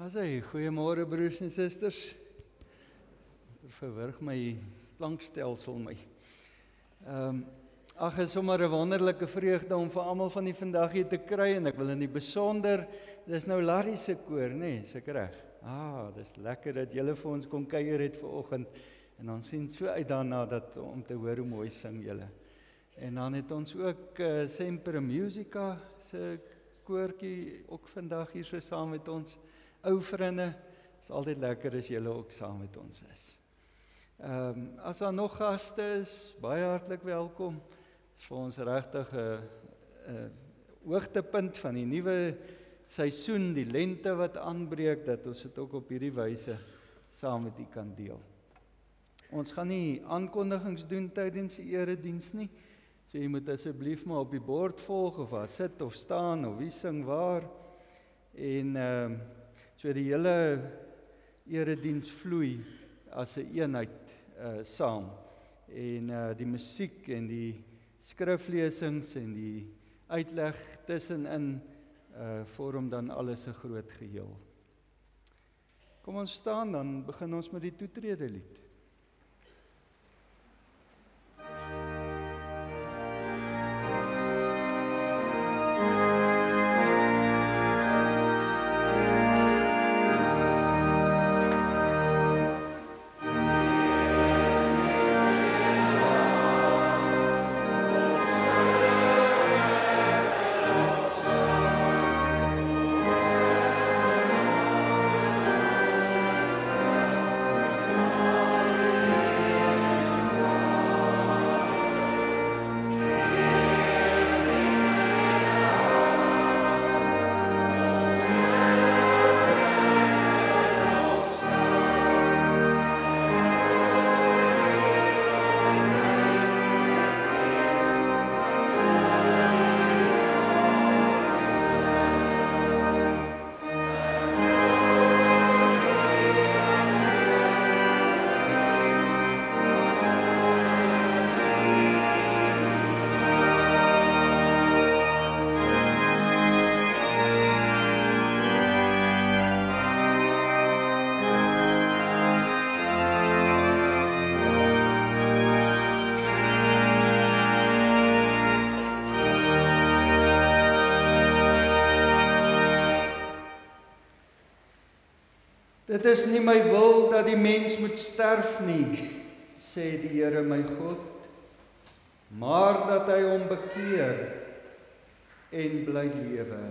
Asai, goeiemôre broers en susters. Verwrig my klankstelsel my. Ag, is sommer 'n wonderlike vreugde om vir almal van die vandag hier te kry en ek wil in die besonder, dis nou Larry se koor, nê, is ek reg? Dis lekker dat julle vir ons kom kuier het vanoggend en ons sien so uit daarna om te hoor hoe mooi sing julle. En dan het ons ook Sempre Musica se koortjie ook vandag hier so saam met ons. Ou vriende, is altyd lekker as julle ook saam met ons is. As daar nog gaste is, baie hartlik welkom. Is vir ons regtig 'n hoogtepunt van die nuwe seisoen, die lente wat aanbreek, dat ons dit ook op hierdie wyse saam met u kan deel. Ons gaan nie aankondigings doen tydens die erediens nie, so jy moet asseblief maar op die bord volg of waar sit of staan of wie sing waar. En so die hele erediens vloei as 'n eenheid saam. En die musiek en die skriflesings en die uitleg tussenin vorm dan alles 'n groot geheel. Kom ons staan, dan begin ons met die toetrede lied. Dit is nie my wil dat die mens moet sterf nie, sê die Here my God, maar dat hy hom bekeer en bly lewe.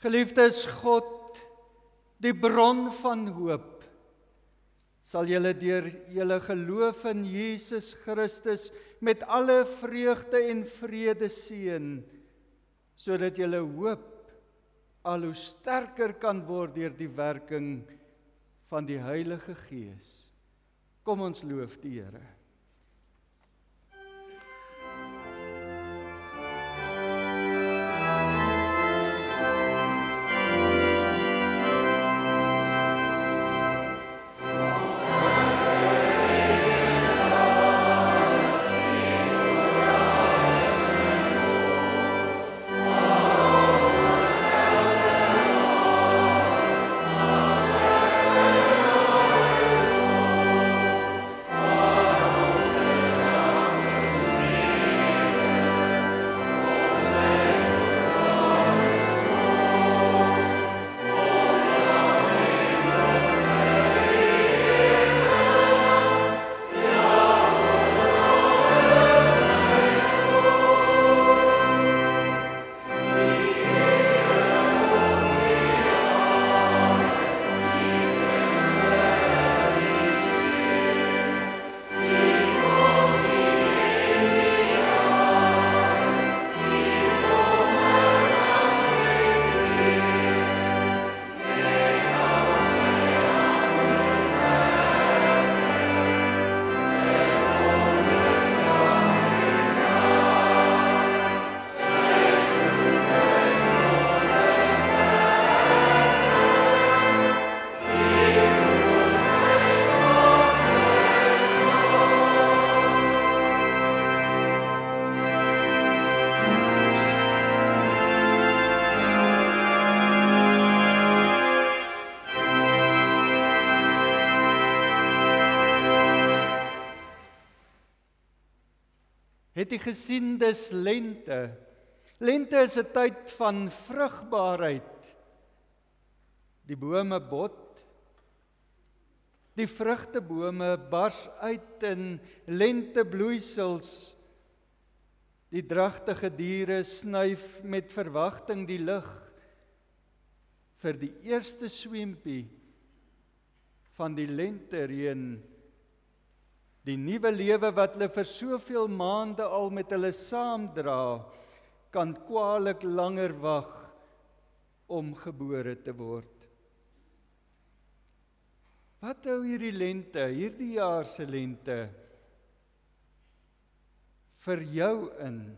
Geliefdes, God, die bron van hoop, sal julle deur julle geloof in Jesus Christus met alle vreugde en vrede seën, sodat julle hoop al hoe sterker kan word deur die werking van die Heilige Gees. Kom ons loof die Here. Het jy gesien, dis lente. Lente is 'n tyd van vrugbaarheid. Die bome bot, die vrugtebome bars uit in lentebloeisels. Die dragtige diere snuif met verwagting die lug vir die eerste swempie van die lentereën. Die nuwe lewe wat hulle vir soveel maande al met hulle saamdra, kan kwaliek langer wag om gebore te word. Wat hou hierdie lente, hierdie jaar se lente, vir jou in?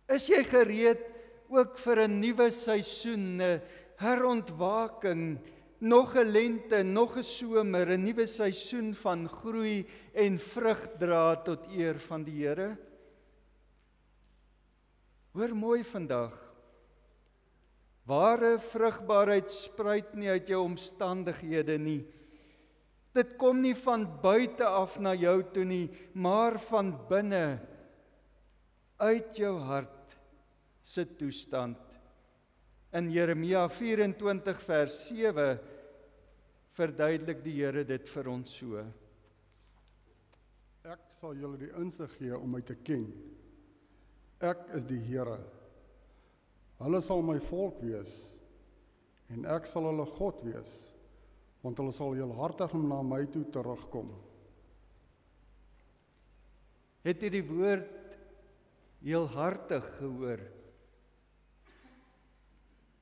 Is jy gereed ook vir 'n nuwe seisoen, 'n herontwaking, nog 'n lente, nog 'n somer, 'n nuwe seisoen van groei en vrug dra tot eer van die Here? Hoor mooi vandag. Ware vrugbaarheid spruit nie uit jou omstandighede nie. Dit kom nie van buite af na jou toe nie, maar van binne, uit jou hart se toestand. In Jeremia 24 vers 7 verduidelik die Here dit vir ons so. Ek sal julle die insig gee om my te ken. Ek is die Here. Hulle sal my volk wees, en ek sal hulle God wees, want hulle sal heelhartig na my toe terugkom. Het jy die woord heelhartig gehoor?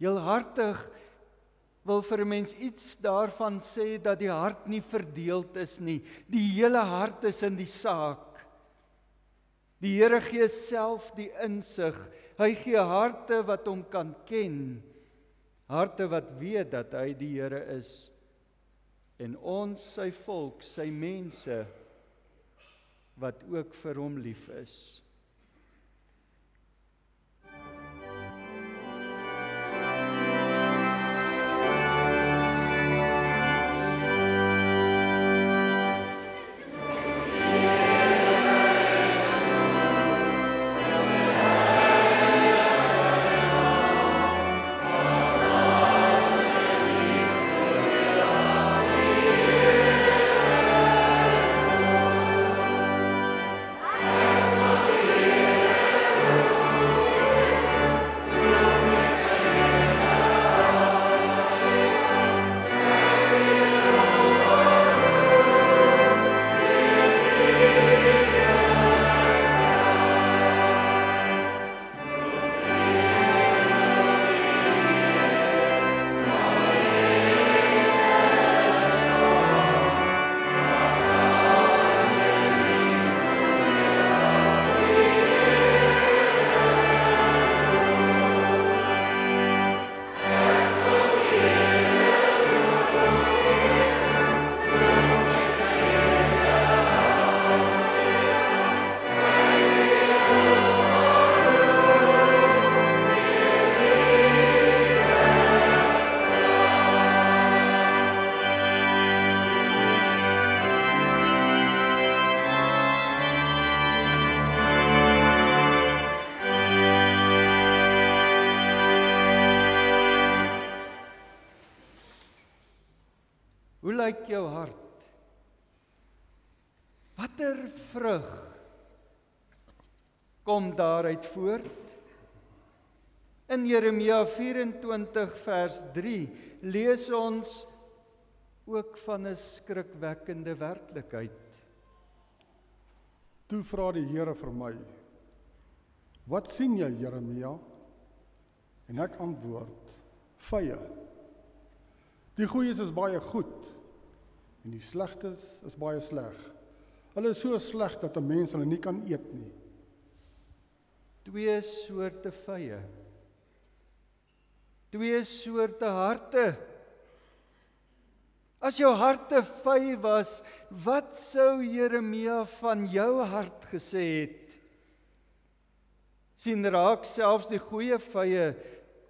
Heelhartig wil vir 'n mens iets daarvan sê dat die hart nie verdeeld is nie. Die hele hart is in die saak. Die Here gee self die insig. Hy gee harte wat hom kan ken. Harte wat weet dat hy die Here is. En ons, sy volk, sy mense, wat ook vir hom lief is. Alleluia. Hoe lyk jou hart? Watter vrug kom daaruit voort? In Jeremia 24 vers 3 lees ons ook van 'n skrikwekkende werklikheid. Toe vra die Here vir my, wat sien jy, Jeremia? En ek antwoord, vye. Die goeies is baie goed, en die slegtes is baie sleg. Hulle is so sleg dat 'n mens hulle nie kan eet nie. 2 soorte vye. 2 soorte harte. As jou harte vy was, wat sou Jeremia van jou hart gesê het? Sien raak selfs die goeie vye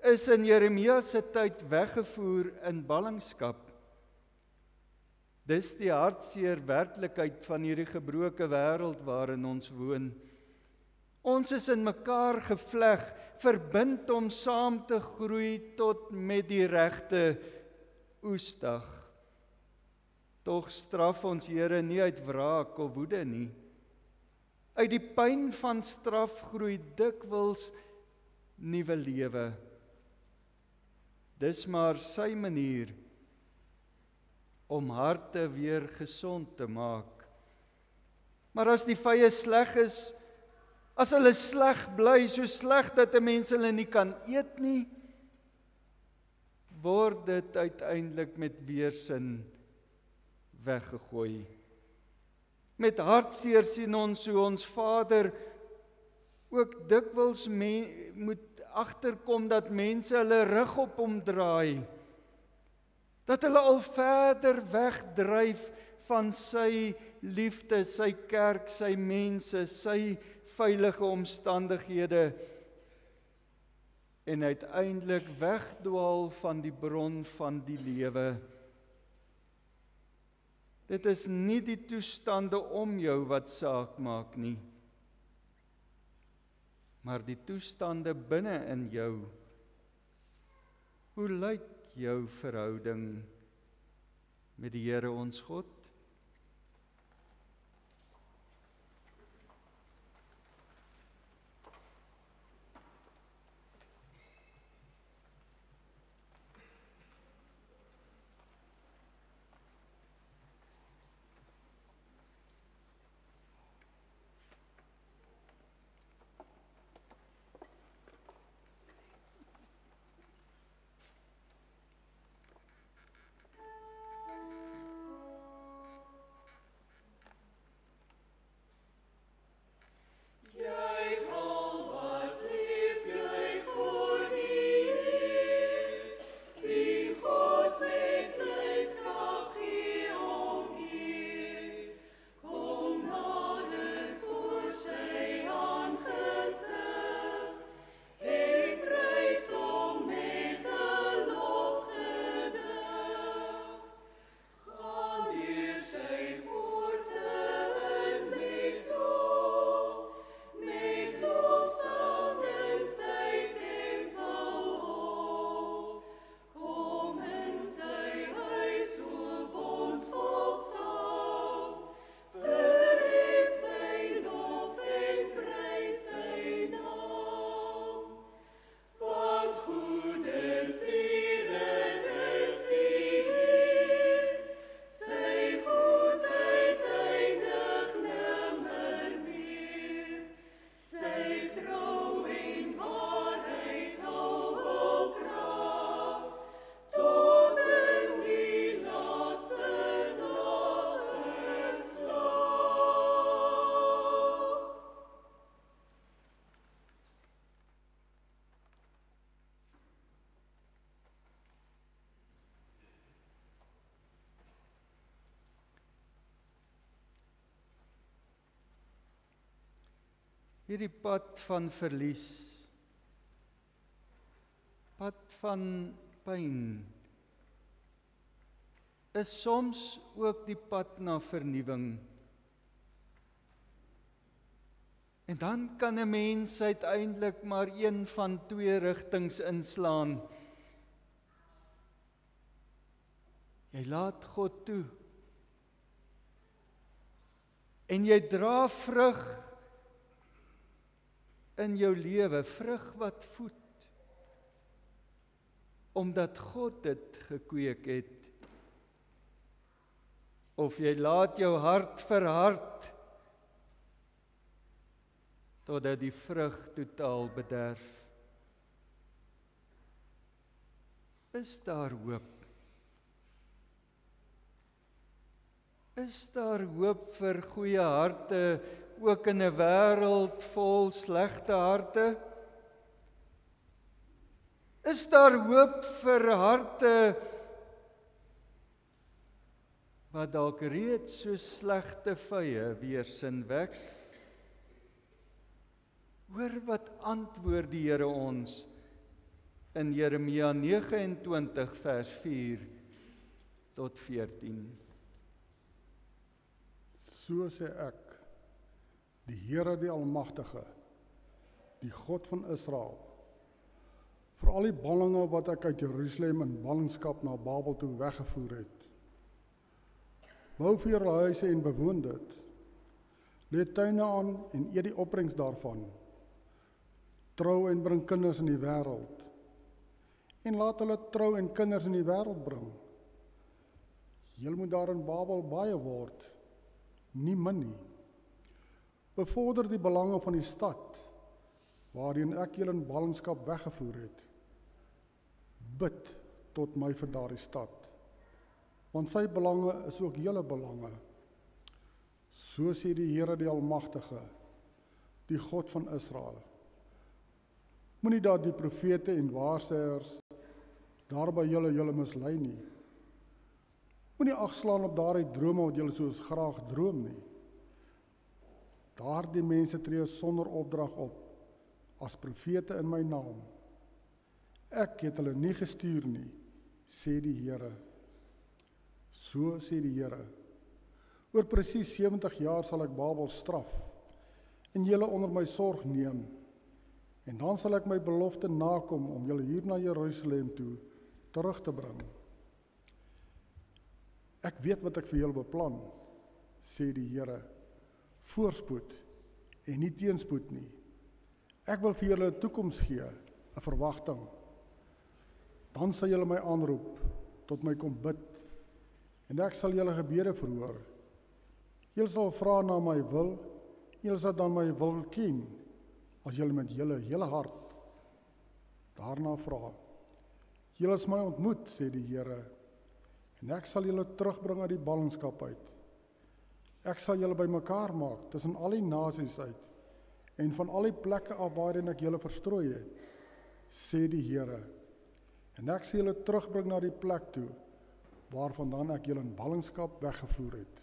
is in Jeremia se tyd weggevoer in ballingskap. Dis die hartseer werklikheid van hierdie gebroke wêreld waarin ons woon. Ons is in mekaar gevleg, verbind om saam te groei tot met die regte oesdag. Tog straf ons Here nie uit wraak of woede nie. Uit die pyn van straf groei dikwels nuwe lewe. Dis maar sy manier om harte weer gesond te maak. Maar as die vye sleg is, as hulle sleg bly, so sleg dat 'n mens hulle nie kan eet nie, word dit uiteindelik met weersin weggegooi. Met hartseer sien ons hoe ons Vader ook dikwels moet agterkom dat mense hulle rug op hom draai, dat hulle al verder wegdryf van sy liefde, sy kerk, sy mense, sy veilige omstandighede en uiteindelik wegdwaal van die bron van die lewe. Dit is nie die toestande om jou wat saak maak nie, maar die toestande binne in jou. Hoe lyk jou verhouding met die Here ons God? Hierdie pad van verlies, pad van pyn, is soms ook die pad na vernuwing. En dan kan 'n mens uiteindelik maar een van 2 rigtings inslaan. Jy laat God toe. En jy dra vrug in jou lewe, vrug wat voed. Omdat God dit gekweek het. Of jy laat jou hart verhard, totdat die vrug totaal bederf. Is daar hoop? Is daar hoop vir goeie harte, ook in 'n wêreld vol slegte harte? Is daar hoop vir harte wat dalk reeds so slegte vye weersin wek? Hoor wat antwoord die Here ons in Jeremia 29 vers 4 tot 14. So sê ek, die Here die Almagtige, die God van Israel, vir al die ballinge wat ek uit Jerusalem in ballingskap na Babel toe weggevoer het. Bou vir julle huise en bewoon dit. Lê tuine aan en eet die opbrengs daarvan. Trou en bring kinders in die wêreld. En laat hulle trou en kinders in die wêreld bring. Julle moet daar in Babel baie word, nie min nie. Bevorder die belange van die stad, waarheen ek julle in ballingskap weggevoer het. Bid tot my vir daardie stad, want sy belange is ook julle belange. So sê die Here die Almagtige, die God van Israel. Moenie dat die profete en waarsêers daarby julle mislei nie. Moenie agslaan op daardie drome wat julle soos graag droom nie. Daardie mense tree sonder opdrag op as profete in my naam. Ek het hulle nie gestuur nie, sê die Here. So sê die Here. Oor presies 70 jaar sal ek Babel straf en julle onder my sorg neem. En dan sal ek my belofte nakom om julle hier na Jerusalem toe terug te bring. Ek weet wat ek vir julle beplan, sê die Here. Voorspoed en nie teenspoed nie. Ek wil vir julle 'n toekoms gee, 'n verwagting. Dan sal julle my aanroep, tot my kom bid, en ek sal julle gebede verhoor. Julle sal vra na my wil, julle sal dan my wil ken, as julle met julle hele hart daarna vra. Julle is my ontmoet, sê die Here, en ek sal julle terugbring uit die ballingskap uit. Ek sal julle bymekaar maak tussen al die nasies uit, en van al die plekke af waarin ek julle verstrooi het, sê die Here. En ek sal julle terugbring na die plek toe, waarvandaan ek julle in ballingskap weggevoer het.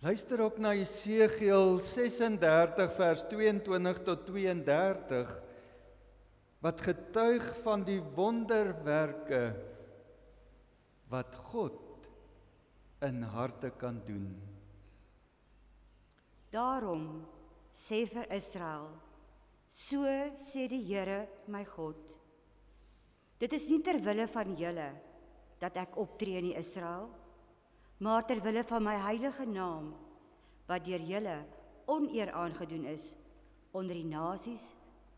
Luister ook na Jesegiel 36 vers 22 tot 32 wat getuig van die wonderwerke wat God in harte kan doen. Daarom sê vir Israel, so sê die Here my God, dit is nie ter wille van julle dat ek optree in Israel, maar ter wille van my heilige naam, wat deur julle oneer aangedoen is onder die nasies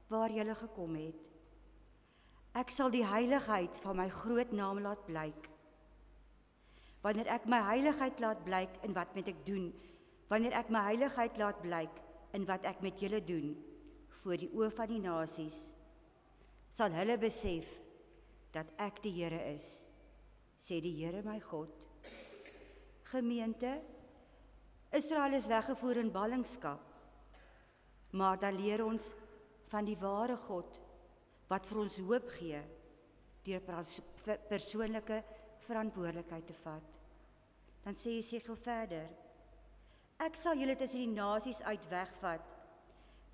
waar julle gekom het. Ek sal die heiligheid van my groot naam laat blyk. Wanneer ek my heiligheid laat blyk in wat met ek doen, wanneer ek my heiligheid laat blyk in wat ek met julle doen, voor die oë van die nasies, sal hulle besef dat ek die Here is, sê die Here my God. Gemeente, Israel is weggevoer in ballingskap, maar dan leer ons van die ware God, wat vir ons hoop gee, deur persoonlike verantwoordelikheid te vat. Dan sê Jesegiel verder, ek sal julle tussen die nasies uit wegvat,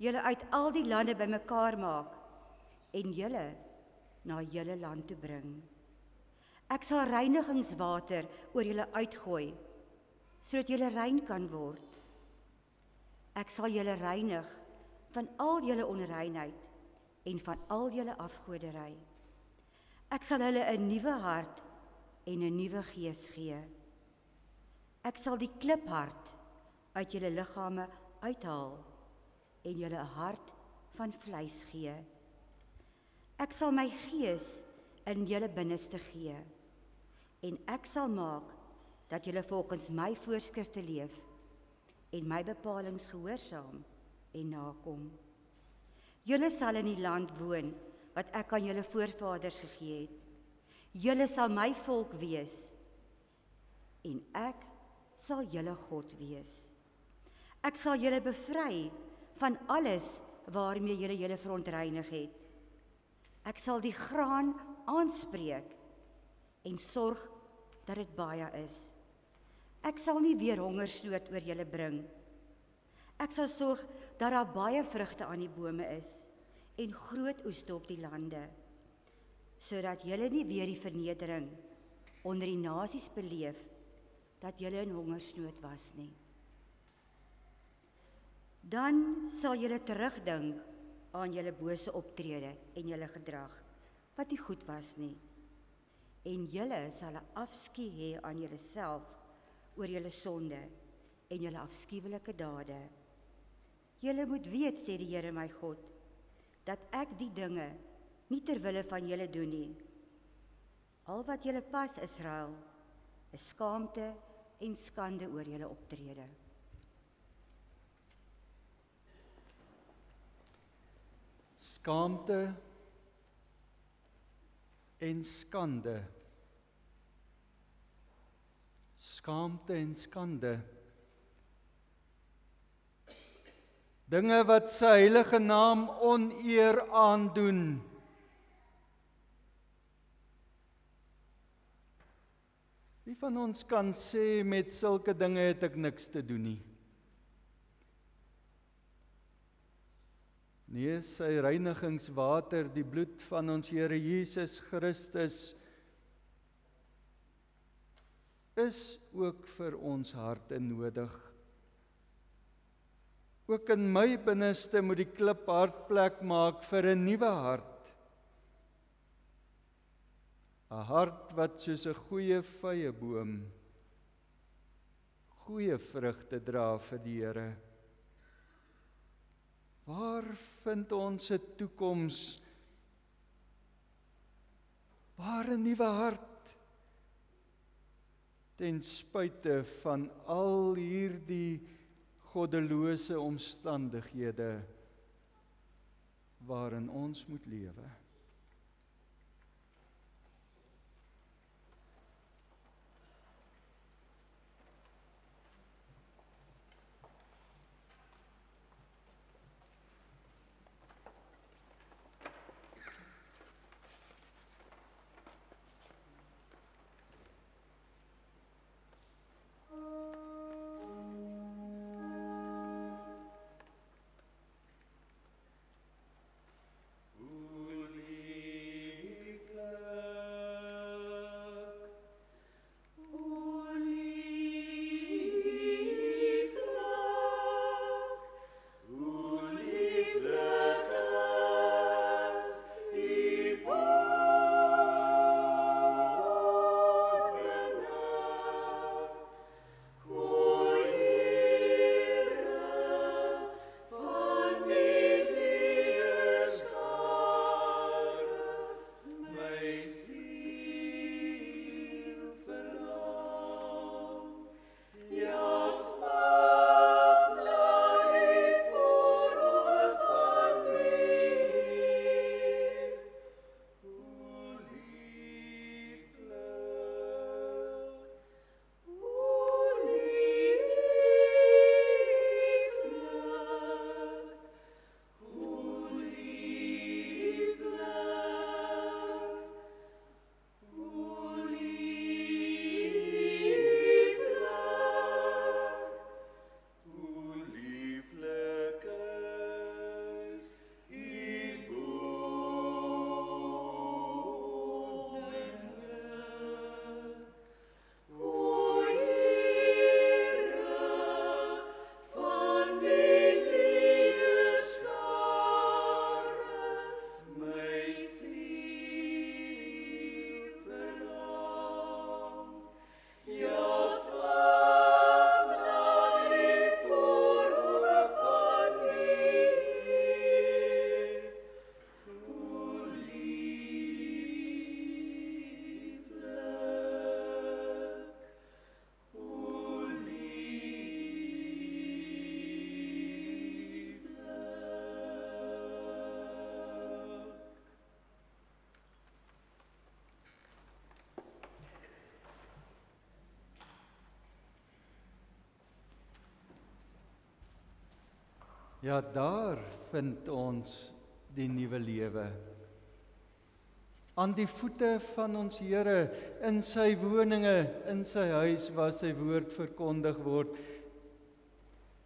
julle uit al die lande bymekaar maak, en julle na julle land toe bring. Ek sal reinigingswater oor julle uitgooi, sodat julle rein kan word. Ek sal julle reinig van al julle onreinheid en van al julle afgoderry. Ek sal hulle 'n nuwe hart en 'n nuwe gees gee. Ek sal die kliphart uit julle liggame uithaal en julle 'n hart van vleis gee. Ek sal my gees in julle binneste gee en ek sal maak dat julle volgens my voorskrifte leef en my bepalings gehoorsaam en nakom. Julle sal in die land woon wat ek aan julle voorvaders gegee het. Julle sal my volk wees en ek sal julle God wees. Ek sal julle bevry van alles waarmee julle verontreinig het. Ek sal die graan aanspreek en sorg dat dit baie is. Ek sal nie weer hongersnood oor julle bring. Ek sal sorg dat daar baie vrugte aan die bome is en groot oeste op die lande, sodat julle nie weer die vernedering onder die nasies beleef dat julle in hongersnood was nie. Dan sal julle terugdink aan julle bose optrede en julle gedrag, wat nie goed was nie. En julle sal 'n afskie hê aan julleself oor julle sonde en julle afskuwelike dade. Julle moet weet, sê die Here my God, dat ek die dinge nie ter wille van julle doen nie. Al wat julle pas, Israel, is skaamte en skande oor julle optrede. Skaamte en skande. Skaamte en skande. Dinge wat sy heilige naam oneer aandoen. Wie van ons kan sê met sulke dinge het ek niks te doen nie? Nee, sy reinigingswater, die bloed van ons Here Jesus Christus, is ook vir ons harte nodig. Ook in my binneste moet die kliphart plek maak vir 'n nuwe hart. 'n Hart wat soos 'n goeie vyeboom goeie vrugte dra vir die Here. Waar vind ons 'n toekoms? Waar 'n nuwe hart? Ten spyte van al hierdie goddelose omstandighede waarin ons moet lewe. Ja, daar vind ons die nuwe lewe. Aan die voete van ons Here, in sy woninge, in sy huis waar sy woord verkondig word.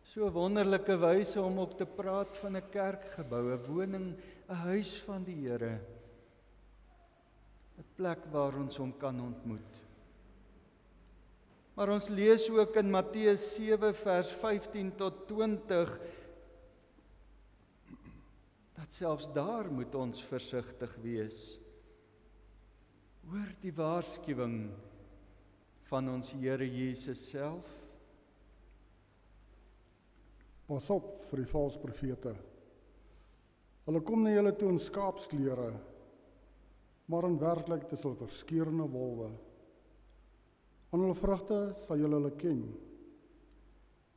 So wonderlike wyse om ook te praat van 'n kerkgebou, 'n woning, 'n huis van die Here. 'n Plek waar ons hom kan ontmoet. Maar ons lees ook in Matteus 7 vers 15 tot 20 dat selfs daar moet ons versigtig wees. Hoor die waarskuwing van ons Here Jesus self. Pas op vir die valse profete. Hulle kom na julle toe in skaapsklere, maar in werklikheid is hulle verskeurende wolwe. Aan hulle vrugte sal julle hulle ken.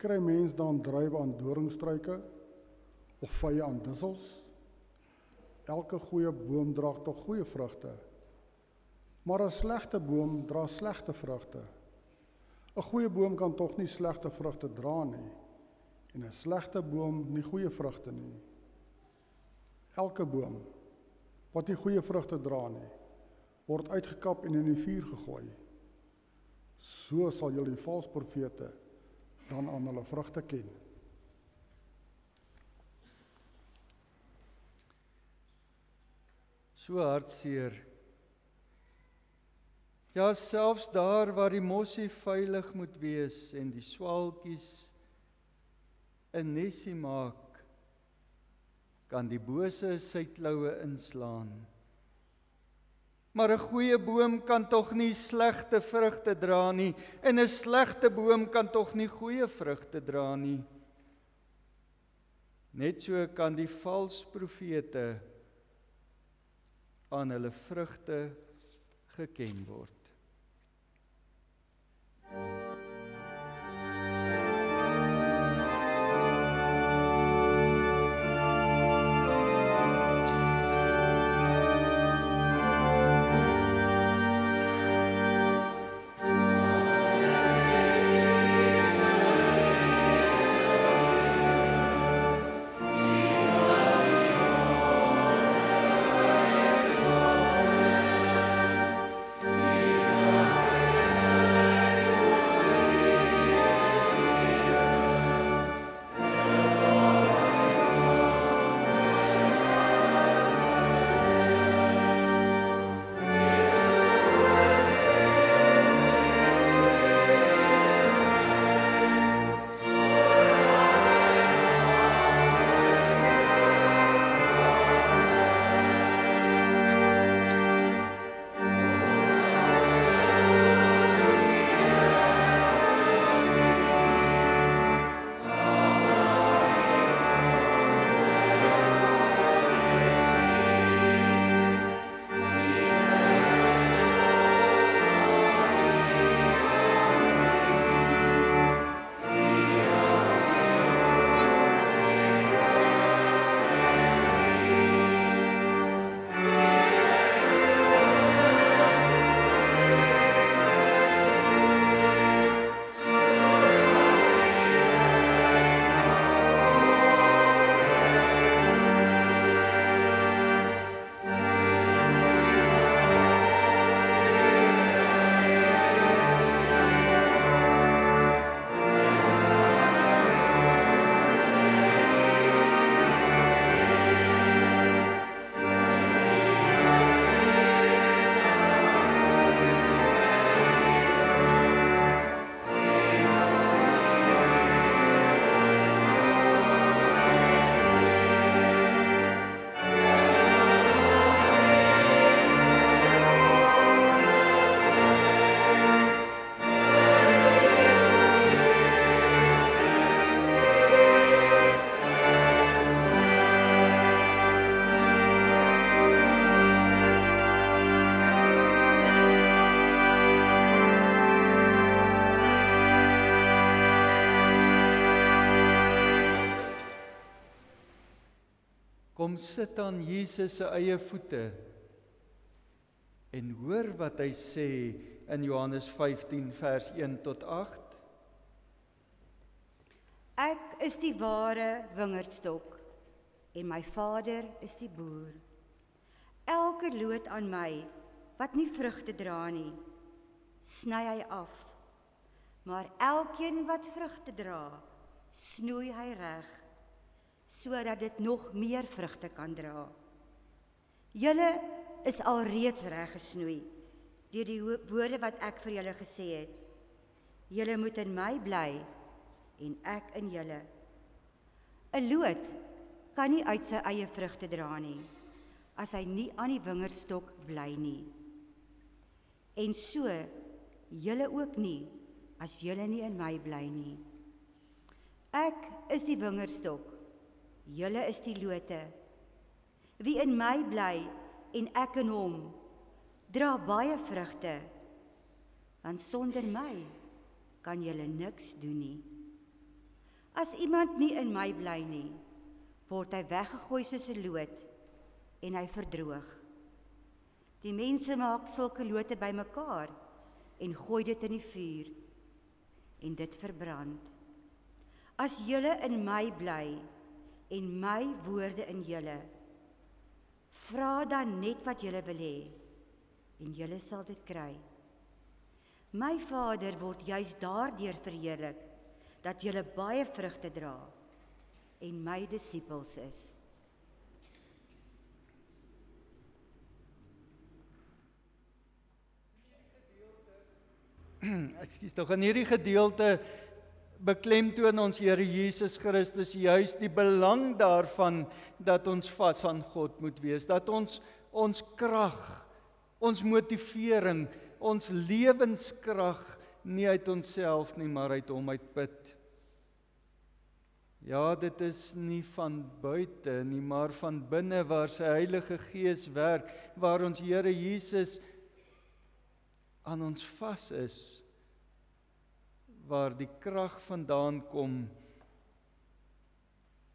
Kry mens dan druiwe aan doringstruike of vye aan dussels? Elke goeie boom dra tog goeie vrugte, maar 'n slegte boom dra slegte vrugte. 'n Goeie boom kan tog nie slegte vrugte dra nie, en 'n slegte boom nie goeie vrugte nie. Elke boom wat nie goeie vrugte dra nie, word uitgekap en in die vuur gegooi. So sal julle die valse profete dan aan hulle vrugte ken. So hartseer. Ja, selfs daar waar die mossie veilig moet wees en die swaalkies 'n nesie maak, kan die bose sy kloue inslaan. Maar 'n goeie boom kan tog nie slegte vrugte dra nie, en 'n slegte boom kan tog nie goeie vrugte dra nie. Net so kan die valse profete aan hulle vrugte geken word. Kom sit aan Jesus se eie voete en hoor wat hy sê in Johannes 15 vers 1 tot 8. Ek is die ware wingerdstok en my Vader is die boer. Elke loot aan my wat nie vrugte dra nie, sny hy af. Maar elkeen wat vrugte dra, snoei hy reg, sodat dit nog meer vrugte kan dra. Julle is alreeds reg gesnoei deur die woorde wat ek vir julle gesê het. Julle moet in my bly en ek in julle. 'n Loot kan nie uit sy eie vrugte dra nie, as hy nie aan die wingerdstok bly nie. En so, julle ook nie, as julle nie in my bly nie. Ek is die wingerdstok, julle is die lote. Wie in my bly en ek in hom, dra baie vrugte, want sonder my kan julle niks doen nie. As iemand nie in my bly nie, word hy weggegooi soos 'n loot en hy verdroog. Die mense maak sulke lote bymekaar en gooi dit in die vuur en dit verbrand. As julle in my bly en my woorde in julle, vra dan net wat julle wil hê en julle sal dit kry. My Vader word juis daardeur verheerlik dat julle baie vrugte dra en my disippels is. Ekskuus tog, in hierdie gedeelte beklemtoon ons Here Jesus Christus juis die belang daarvan dat ons vas aan God moet wees, dat ons krag, ons motivering, ons lewenskrag nie uit onsself nie, maar uit hom uitput. Ja, dit is nie van buite nie, maar van binne waar sy Heilige Gees werk, waar ons Here Jesus aan ons vas is, waar die krag vandaan kom,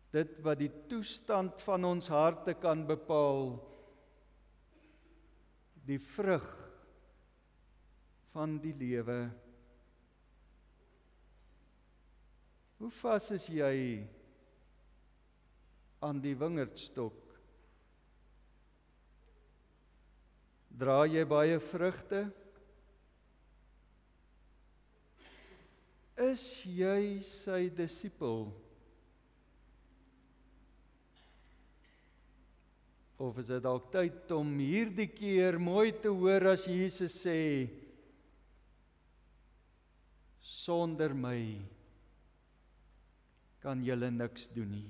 dit wat die toestand van ons harte kan bepaal, die vrug van die lewe. Hoe vas is jy aan die wingerdstok? Dra jy baie vrugte? Is jy sy disipel? Of is dit dalk tyd om hierdie keer mooi te hoor as Jesus sê, sonder my kan julle niks doen nie.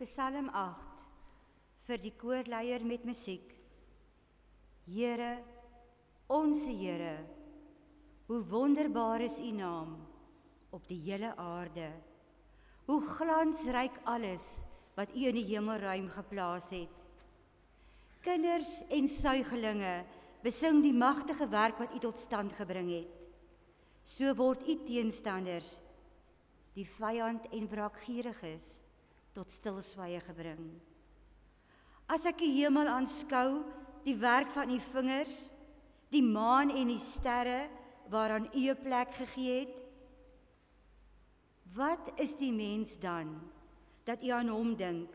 Psalm 8 vir die koorleier met musiek. Here, onse Here, hoe wonderbaar is U naam op die hele aarde. Hoe glansryk alles wat U in die hemelruim geplaas het. Kinders en suigelinge besing die magtige werk wat U tot stand gebring het. So word U teenstanders, die vyand en wraakgieriges, tot stilswye gebring. As ek die hemel aanskou, die werk van U vingers, die maan en die sterre waaraan U 'n plek gegee het, wat is die mens dan, dat U aan hom dink?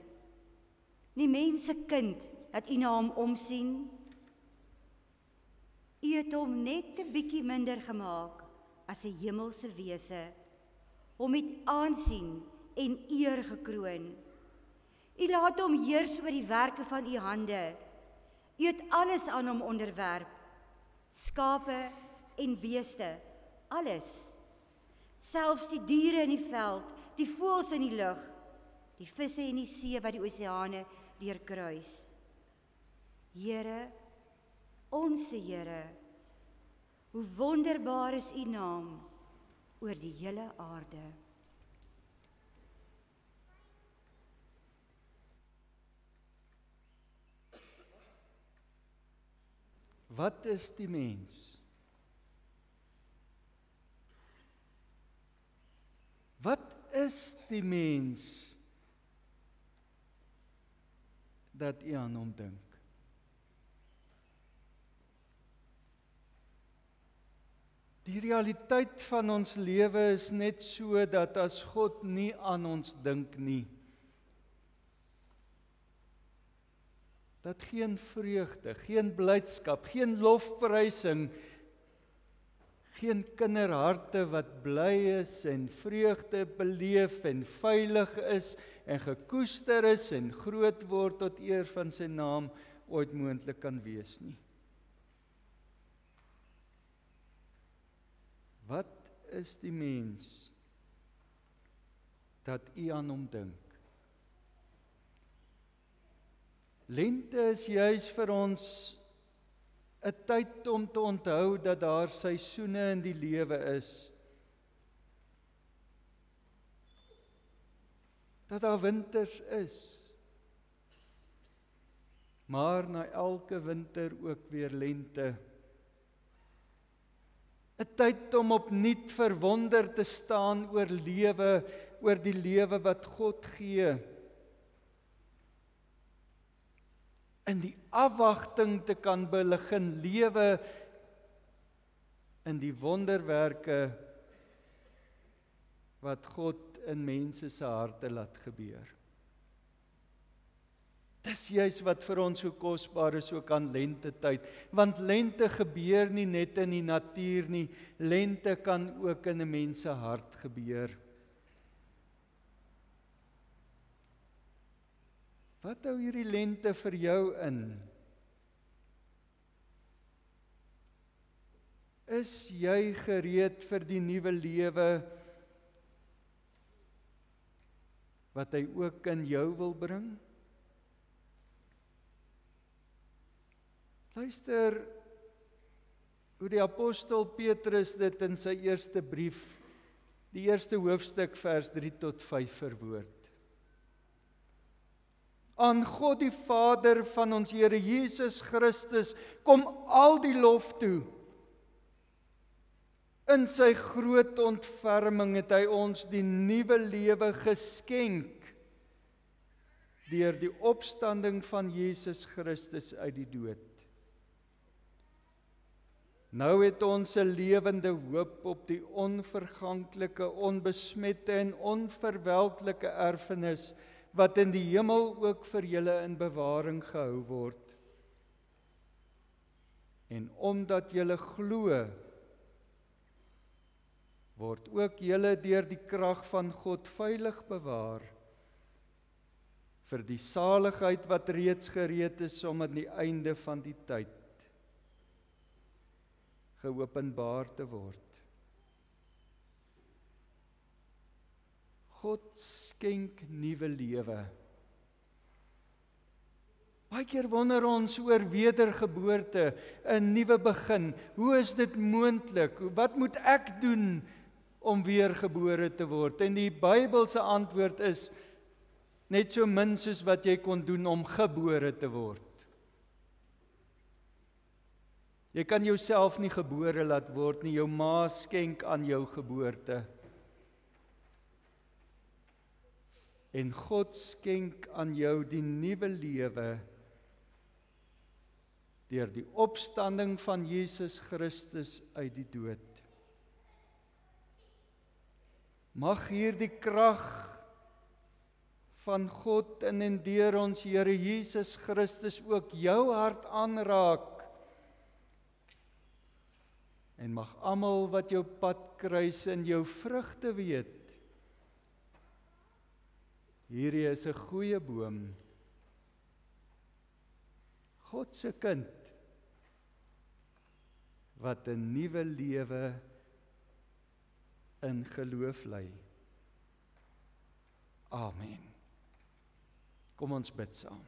Die mens se kind, dat U na hom omsien? U het hom net 'n bietjie minder gemaak as 'n hemelse wese, hom met aansien en eer gekroon. U laat hom heers oor die werke van U hande. U het alles aan hom onderwerp, skape en beeste, alles. Selfs die diere in die veld, die voëls in die lug, die visse in die see wat die oseane deurkruis. Here, onse Here, hoe wonderbaar is U naam oor die hele aarde. Wat is die mens? Wat is die mens dat U aan hom dink? Die realiteit van ons lewe is net so dat as God nie aan ons dink nie, dat geen vreugde, geen blydskap, geen lofprysing, geen kinderharte wat bly is en vreugde beleef en veilig is en gekoester is en groot word tot eer van sy naam ooit moontlik kan wees nie. Wat is die mens dat U aan hom dink? Lente is juis vir ons 'n tyd om te onthou dat daar seisoene in die lewe is. Dat daar winters is. Maar na elke winter ook weer lente. 'n Tyd om opnuut verwonder te staan oor die lewe wat God gee. In die afwagting te kan begin lewe in die wonderwerke wat God in mense se harte laat gebeur. Dis juis wat vir ons so kosbaar is ook aan lentetyd, want lente gebeur nie net in die natuur nie, lente kan ook in 'n mens se hart gebeur. Wat hou hierdie lente vir jou in? Is jy gereed vir die nuwe lewe wat hy ook in jou wil bring? Luister hoe die apostel Petrus dit in sy eerste brief, die eerste hoofstuk vers 3 tot 5 verwoord. Aan God die Vader van ons Here Jesus Christus kom al die lof toe. In sy groot ontferming het hy ons die nuwe lewe geskenk deur die opstanding van Jesus Christus uit die dood. Nou het ons 'n lewende hoop op die onverganklike, onbesmette en onverwelklike erfenis wat in die hemel ook vir julle in bewaring gehou word. En omdat julle glo, word ook julle deur die krag van God veilig bewaar vir die saligheid wat reeds gereed is om aan die einde van die tyd geopenbaar te word. God skenk nuwe lewe Baie keer wonder ons oor wedergeboorte, 'n nuwe begin. Hoe is dit moontlik? Wat moet ek doen om weergebore te word? En die Bybelse antwoord is net so min soos wat jy kon doen om gebore te word. Jy kan jouself nie gebore laat word nie, jou ma skenk aan jou geboorte. En God skenk aan jou die nuwe lewe deur die opstanding van Jesus Christus uit die dood. Mag hierdie krag van God in en deur ons Here Jesus Christus ook jou hart aanraak. En mag almal wat jou pad kruis in jou vrugte weet. Hierdie is 'n goeie boom. God se kind wat 'n nuwe lewe in geloof lei. Amen. Kom ons bid saam.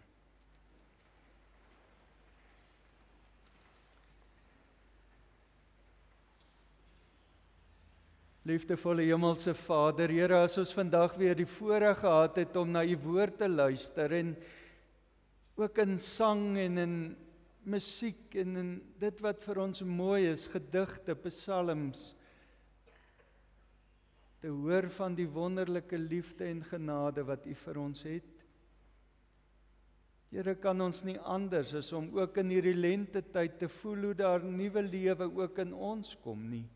Liefdevolle Hemelse Vader, Here, as ons vandag weer die voorreg gehad het om na U woord te luister en ook in sang en in musiek en in dit wat vir ons mooi is, gedigte, psalms, te hoor van die wonderlike liefde en genade wat U vir ons het. Here, kan ons nie anders as om ook in hierdie lentetyd te voel hoe daar nuwe lewe ook in ons kom nie.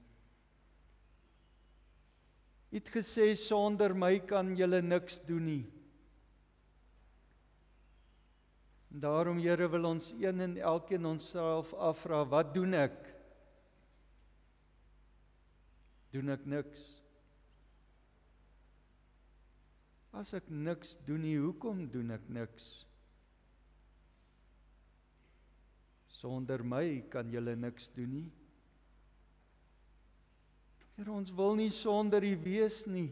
U het gesê, sonder my kan julle niks doen nie. En daarom, Here, wil ons een en elkeen onsself afvra, wat doen ek? Doen ek niks? As ek niks doen nie, hoekom doen ek niks? Sonder my kan julle niks doen nie. Here, ons wil nie sonder U wees nie.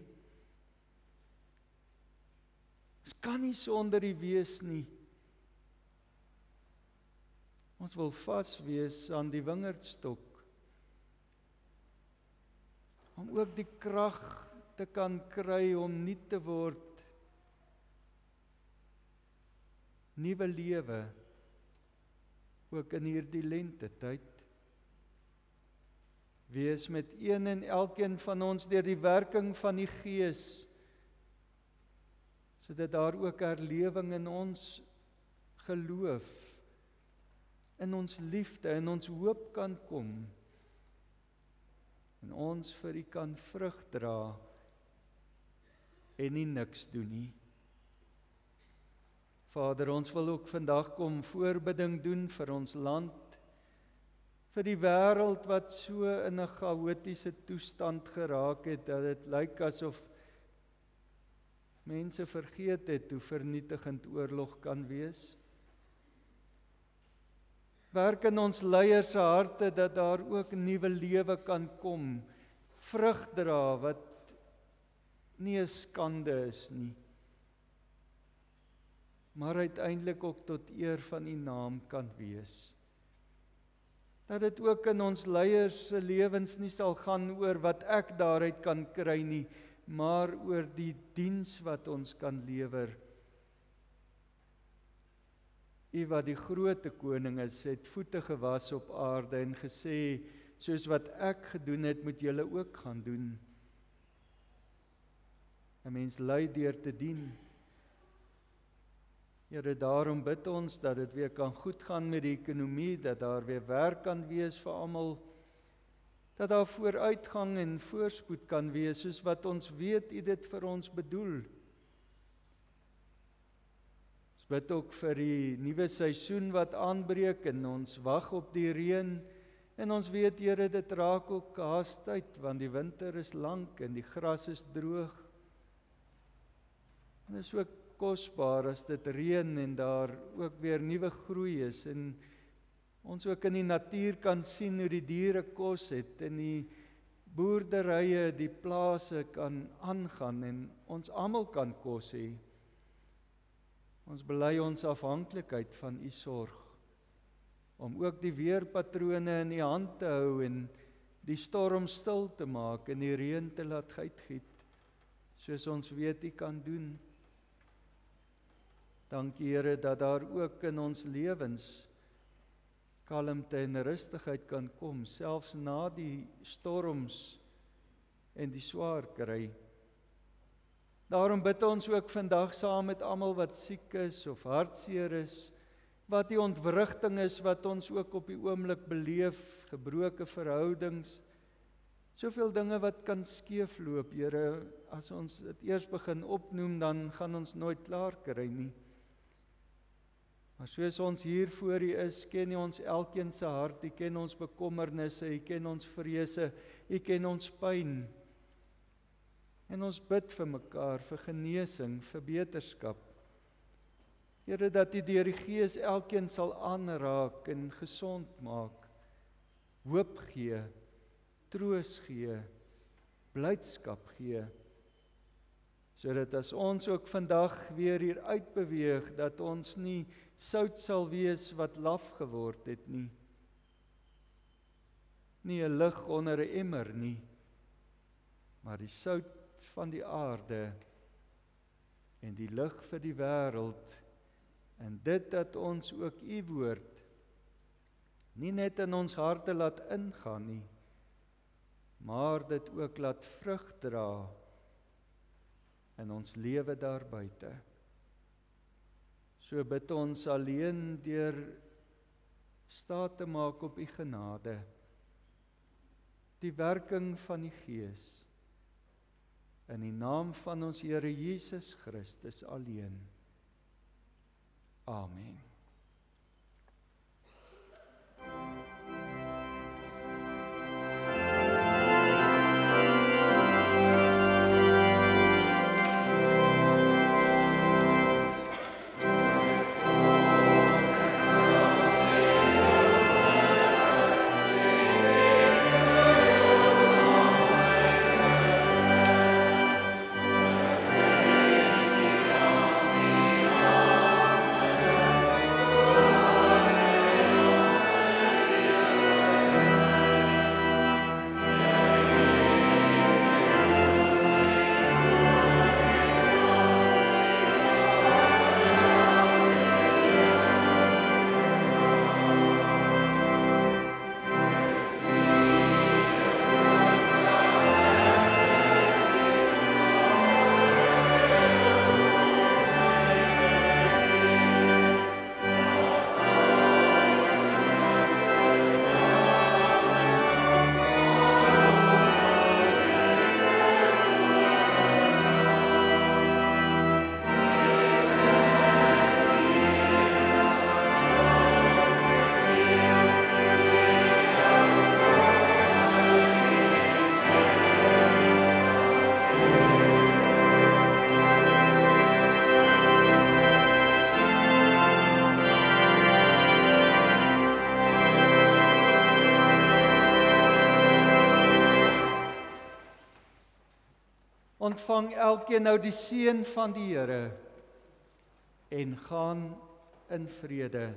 Ons kan nie sonder U wees nie. Ons wil vas wees aan die wingerdstok. Om ook die krag te kan kry om nuut te word. Nuwe lewe, ook in hierdie lentetyd. Wees met een en elkeen van ons deur die werking van die Gees, sodat daar ook herlewing in ons geloof, in ons liefde, in ons hoop kan kom, en ons vir U kan vrug dra, en nie niks doen nie. Vader, ons wil ook vandag kom voorbidding doen vir ons land, vir die wêreld wat so in 'n chaotiese toestand geraak het, dat dit lyk asof mense vergeet het hoe vernietigend oorlog kan wees. Werk in ons leiers se harte dat daar ook nuwe lewe kan kom, vrug dra wat nie 'n skande is nie, maar uiteindelik ook tot eer van U naam kan wees. Dat dit ook in ons leiers se lewens nie sal gaan oor wat ek daaruit kan kry nie, maar oor die diens wat ons kan lewer. U wat die groote koning is, het voete gewas op aarde en gesê, soos wat ek gedoen het, moet julle ook gaan doen. 'n Mens lei deur te dien. Here, daarom bid ons dat dit weer kan goed gaan met die ekonomie, dat daar weer werk kan wees vir almal, dat daar vooruitgang en voorspoed kan wees, soos wat ons weet U dit vir ons bedoel. Ons bid ook vir die nuwe seisoen wat aanbreek en ons wag op die reën, en ons weet, Here, dit raak ook haastyd, want die winter is lank en die gras is droog. En dit is ook kosbaar as dit reën en daar ook weer nuwe groei is en ons ook in die natuur kan sien hoe die diere kos het en die boerderye, die plase kan aangaan en ons almal kan kos hê. Ons bely ons afhanklikheid van U sorg, om ook die weerpatrone in U hand te hou en die storm stil te maak en die reën te laat uitgiet, soos ons weet U kan doen. Dankie Here dat daar ook in ons lewens kalmte en rustigheid kan kom, selfs na die storms en die swaar kry. Daarom bid ons ook vandag saam met almal wat siek is of hartseer is, wat die ontwrigting is wat ons ook op die oomblik beleef, gebroke verhoudings, soveel dinge wat kan skeefloop, Here, as ons dit eers begin opnoem, dan gaan ons nooit klaar kry nie. Maar soos ons hier voor U is, ken U ons elkeen se hart, U ken ons bekommernisse, U ken ons vrese, U ken ons pyn. En ons bid vir mekaar, vir genesing, vir beterskap. Here, dat U deur die Gees elkeen sal aanraak en gesond maak, hoop gee, troos gee, blydskap gee, sodat as ons ook vandag weer hier uitbeweeg, dat ons nie sout sal wees wat laf geword het nie. Nie 'n lig onder 'n emmer nie, maar die sout van die aarde en die lig vir die wêreld, en dit dat ons ook U woord nie net in ons harte laat ingaan nie, maar dit ook laat vrug dra in ons lewe daar buite. So bid ons alleen deur staat te maak op U genade, die werking van die Gees, in die naam van ons Here Jesus Christus alleen. Amen. Ontvang elkeen nou die seën van die Here en gaan in vrede.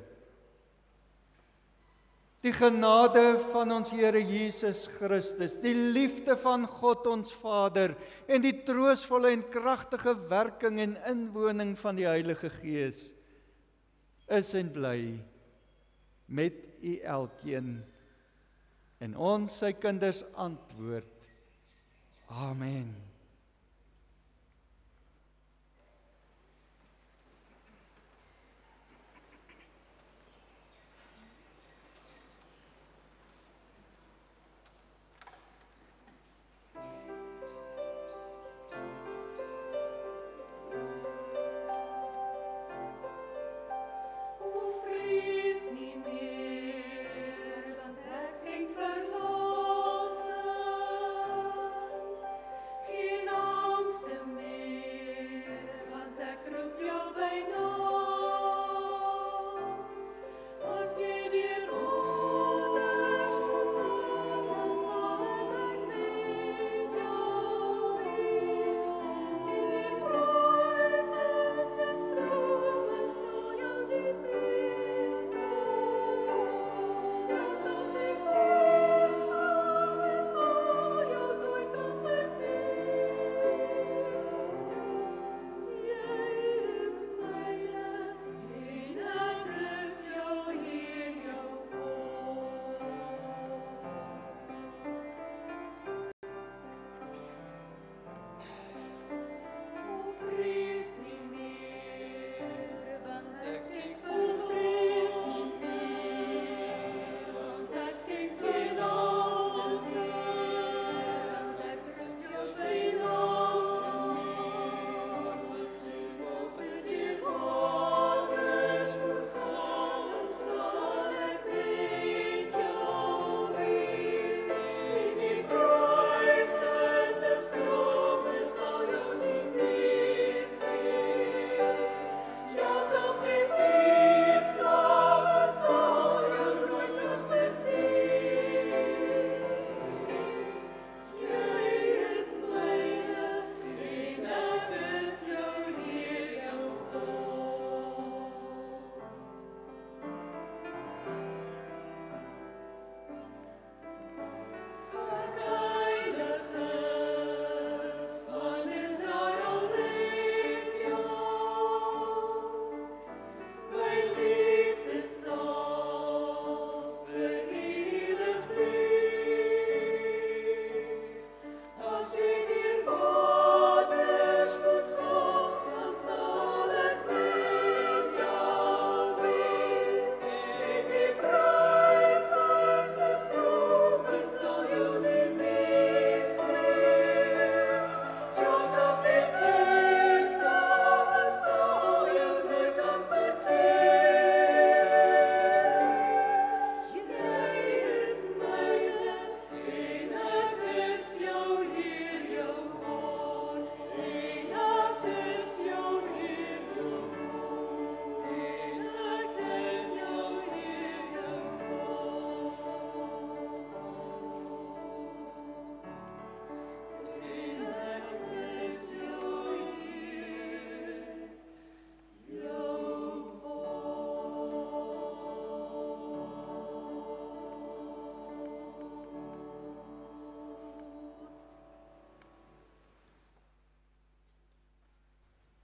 Die genade van ons Here Jesus Christus, die liefde van God ons Vader en die troostvolle en kragtige werking en inwoning van die Heilige Gees is en bly met u elkeen. En ons sy kinders antwoord: Amen. Verlossing,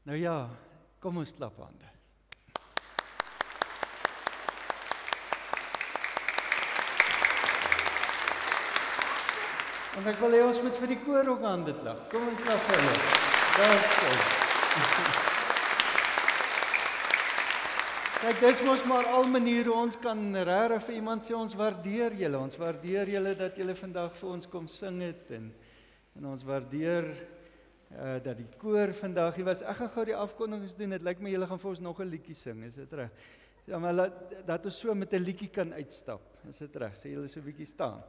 Nou ja, kom ons klap hande. En ek wil hê ons moet vir die koor ook hande klap. Kom ons klap vir hulle. Daar Kyk, dis mos maar al maniere ons kan regtig vir iemand sê ons waardeer julle. Ons waardeer julle dat julle vandag vir ons kom sing het en ons waardeer dat die koor vandag hier was. Ek gaan gou die afkondigings doen. Dit lyk my julle gaan vir ons nog 'n liedjie sing, is dit reg? Ja, maar dat ons so met 'n liedjie kan uitstap. Is dit reg? Sê julle so 'n bietjie staan.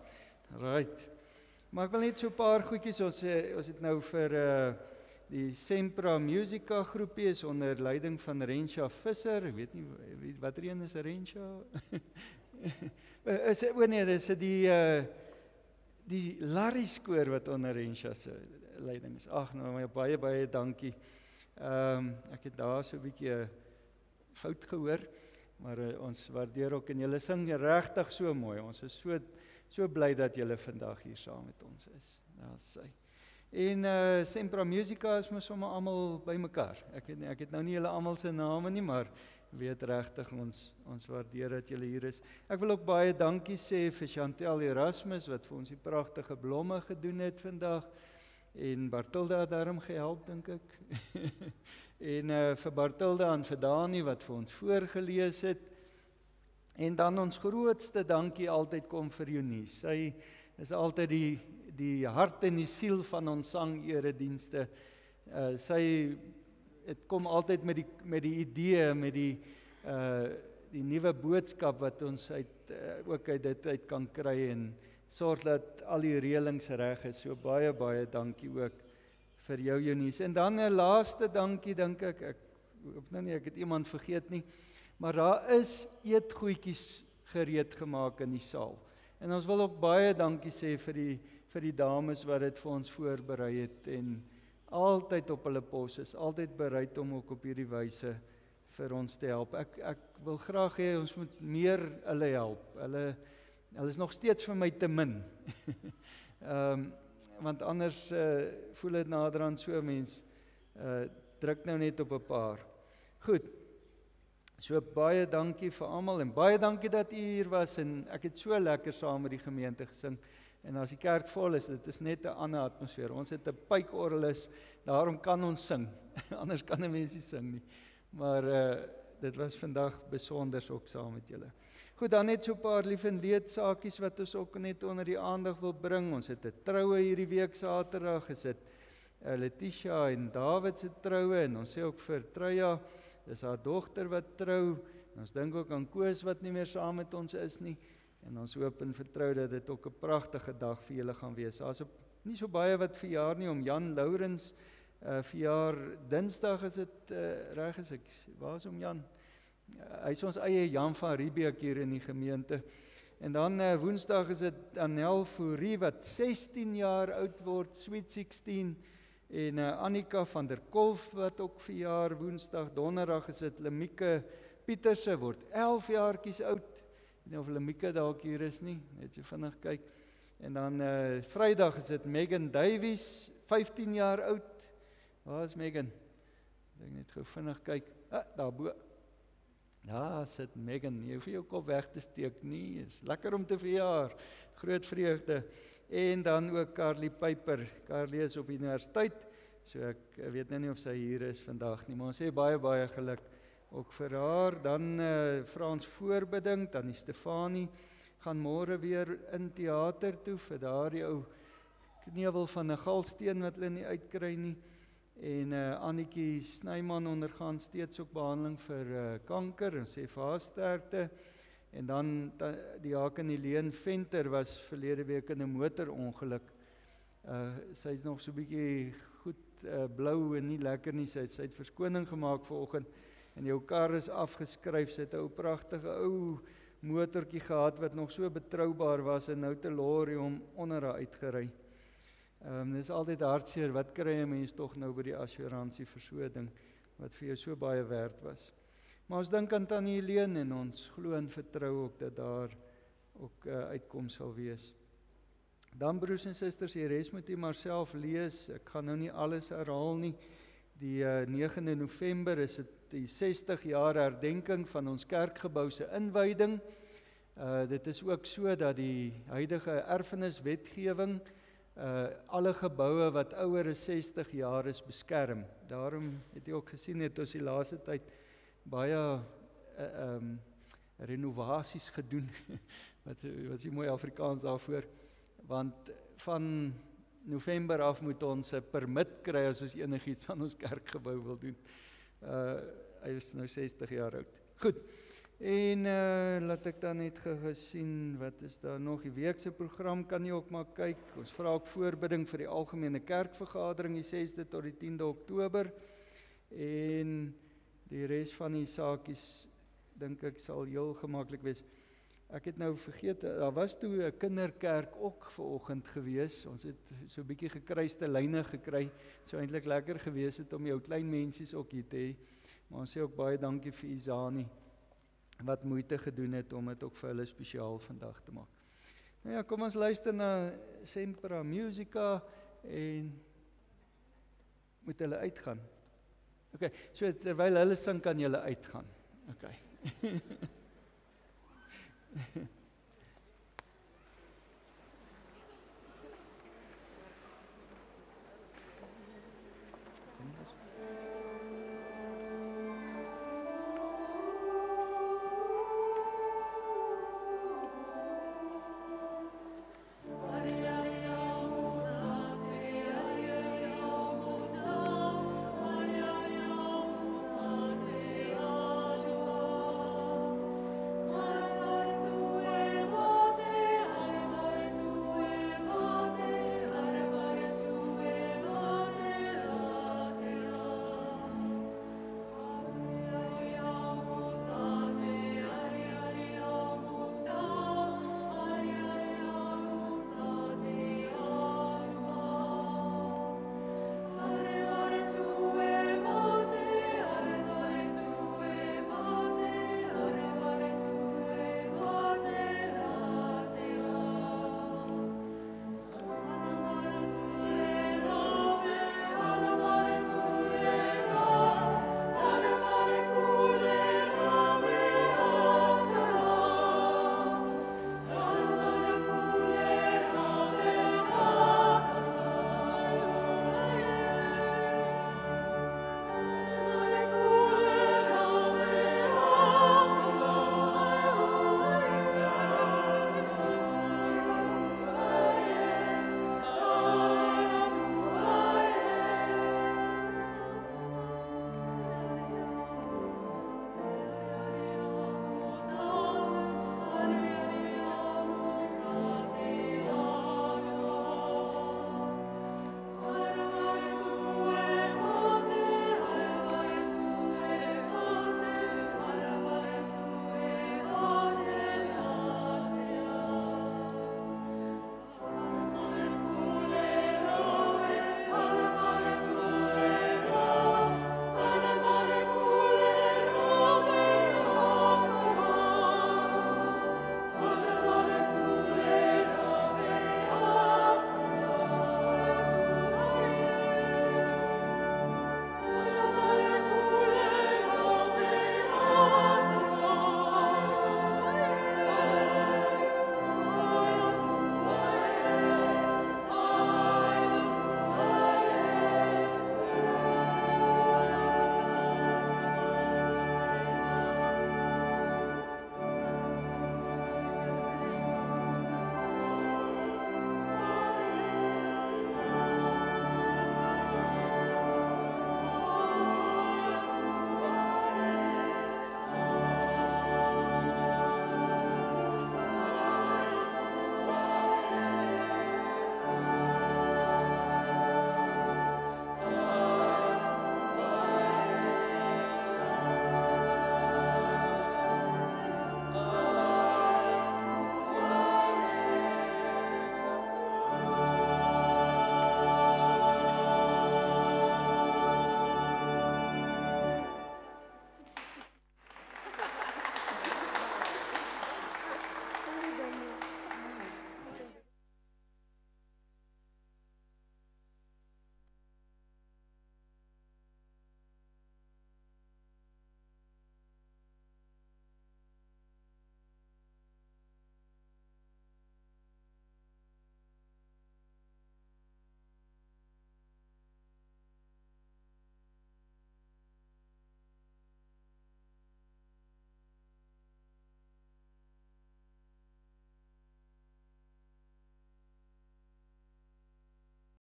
Right. Maar ek wil net so 'n paar goedjies ons het nou vir die Sempra Musica groepie is onder leiding van Rensha Visser. Ek weet nie watter een is Rensha? Die Larry koor wat onder Rensha se leiding is. Ag nou baie dankie. Ek het daar so 'n bietjie 'n fout gehoor, maar ons waardeer ook en julle sing regtig so mooi. Ons is so bly dat julle vandag hier saam met ons is. Daar's sy. En Sempra Musica is mos sommer almal bymekaar. Ek het nou nie julle almal se name nie, maar weet regtig ons waardeer dat julle hier is. Ek wil ook baie dankie sê vir Chantel Erasmus wat vir ons die pragtige blomme gedoen het vandag en Bartilda het daarom gehelp dink ek. En vir Bartilda en vir Dani wat vir ons voorgelees het. En dan ons grootste dankie altyd kom vir Eunice. Sy is altyd die hart en die siel van ons sang-eredienste. Het kom altyd met die idee, met die nuwe boodskap wat ons ook uit dit uit kan kry en sorg dat al die reëlings reg is. So baie dankie ook vir jou Eunice. En dan 'n laaste dankie dink ek hoop nou nie ek het iemand vergeet nie, maar daar is eetgoedjies gereed gemaak in die saal. En ons wil ook baie dankie sê vir die dames wat dit vir ons voorberei het en altyd op hulle pos is, altyd bereid om ook op hierdie wyse vir ons te help. Ek wil graag hê ons moet meer hulle help. Hulle is nog steeds vir my te min. Want anders voel dit naderhand so mens druk nou net op 'n paar. Goed. So baie dankie vir almal en baie dankie dat u hier was en ek het so lekker saam met die gemeente gesing. En as die kerk vol is, dit is net 'n ander atmosfeer. Ons het 'n pykorgelis, daarom kan ons sing. Anders kan 'n mens nie sing nie. Maar dit was vandag besonder ook saam met julle. Goed, dan net so 'n paar lief en leed saakies wat ons ook net onder die aandag wil bring. Ons het 'n troue hierdie week Saterdag, is dit Letitia en David se troue en ons sê ook vir Truya, dis haar dogter wat trou. En ons dink ook aan Koos wat nie meer saam met ons is nie. En ons hoop en vertrou dat dit ook 'n pragtige dag vir julle gaan wees. Daar's nie so baie wat verjaar nie, om Jan Lourens verjaar Dinsdag is dit reg is ek. Waar is om Jan? Hy is ons eie Jan van Riebeeck hier in die gemeente. En dan Woensdag is dit Anel Fourie wat 16 jaar oud word, Sweet 16. En Annika van der Kolf wat ook verjaar Woensdag. Donderdag is dit Lemieke Pieterse word 11 jaartjies oud. Ek weet nie of Lemieke dalk hier is nie, net so vinnig kyk. En dan Vrydag is dit Megan Davies, 15 jaar oud. Waar is Megan? Ek dink net gou vinnig kyk. Daarbo. Ja, sit Megan, jy hoef jou kop weg te steek nie. Is lekker om te verjaar. Groot vreugde. En dan ook Carly Piper. Carly is op universiteit, so ek weet nou nie of sy hier is vandag nie, maar ons sê baie geluk ook vir haar. Dan Frans Voorbeding, dan die Stefanie gaan môre weer in teater toe vir daardie ou kneuwel van 'n galsteen wat hulle nie uitkry nie. En Annetjie Snyman ondergaan steeds ook behandeling vir kanker en sê vir haar sterkte. En dan die Haken Helene Venter was verlede week in 'n motorongeluk. Sy is nog so 'n bietjie goed blou en nie lekker nie. Sy het verskoning gemaak vanoggend en jou kar is afgeskryf. Sy het 'n ou pragtige ou motortjie gehad wat nog so betroubaar was en nou te lorry hom onder haar uitgery. Dit is altyd hartseer, wat kry 'n mens tog nou by die assuransie vir so 'n ding wat vir jou so baie werd was. Maar ons dink aan Tannie Helene en ons glo en vertrou ook dat daar ook uitkoms sal wees. Dan broers en susters, die res moet u maar self lees. Ek gaan nou nie alles herhaal nie. Die 9de November is dit die 60 jaar herdenking van ons kerkgebou se inwyding. Dit is ook so dat die huidige erfeniswetgewing alle geboue wat ouer as 60 jaar is beskerm. Daarom het jy ook gesien het ons die laaste tyd baie renovasies gedoen. Wat is die mooi Afrikaans daarvoor? Want van November af moet ons 'n permit kry as ons enigiets aan ons kerkgebou wil doen. Hy is nou 60 jaar oud. Goed. En laat ek dan net gesien, wat is daar nog? Die weekse program kan jy ook maar kyk. Ons vra ook voorbidding vir die algemene kerkvergadering die 6de tot die 10de Oktober. En die res van die saakies dink ek sal heel gemaklik wees. Ek het nou vergeet, daar was toe 'n kinderkerk ook vanoggend gewees. Ons het so 'n bietjie gekruiste lyne gekry. Het sou eintlik lekker gewees het om jou klein mensies ook hier te hê. Maar ons sê ook baie dankie vir Isani wat moeite gedoen het om dit ook vir hulle spesiaal vandag te maak. Nou ja, kom ons luister na Sempra Musica en moet hulle uitgaan. Okay, so terwyl hulle sing kan julle uitgaan. Okay.